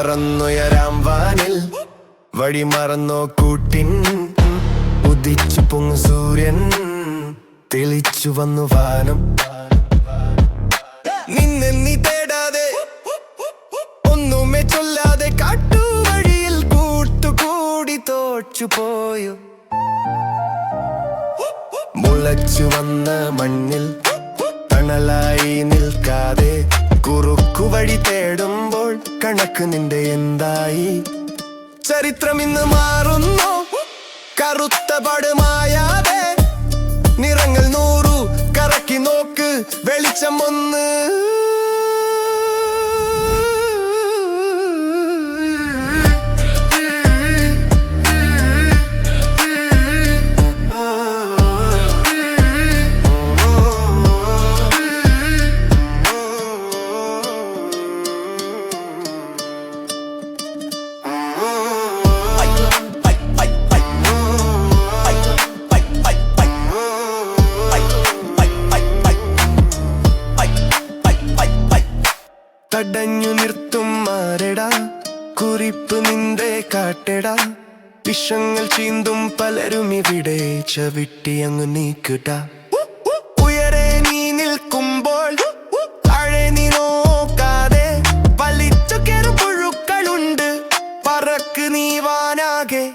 പറന്നുയരാം വാനിൽ വഴി മറന്നോ കൂട്ടിൻ ഉദിച്ചു പൊങ്ങു സൂര്യൻ തെളിച്ചു വന്നു വാനം നിന്നെ നീ തേടാതെ ഒന്നുമേ ചൊല്ലാതെ കാട്ടുവഴിയിൽ കൂട്ടുകൂടി തോറ്റുപോയോ മുളച്ചു വന്ന മണ്ണിൽ തണലായി നിൽക്കാതെ കുറുക്കു വഴി തേടുമ്പോൾ കണക്ക് നിന്റെ എന്തായി ചരിത്രം ഇന്ന് മാറുന്നു കറുത്ത പടുമായാതെ നിറങ്ങൾ 100 കറക്കി നോക്ക് വെളിച്ചം ഒന്ന് തടഞ്ഞു നിർത്തും മാരടാ കുറിപ്പ് നിന്റെ കാട്ടടാ വിഷങ്ങൾ ചീന്തും പലരും ഇവിടെ ചവിട്ടി അങ്ങ് നീക്കിട്ട ഉയരെ നീ നിൽക്കുമ്പോൾ താഴെ നീ നോക്കാതെ വലിച്ചു കയറും പുഴുക്കളുണ്ട് പറക്ക് നീ വാനാകെ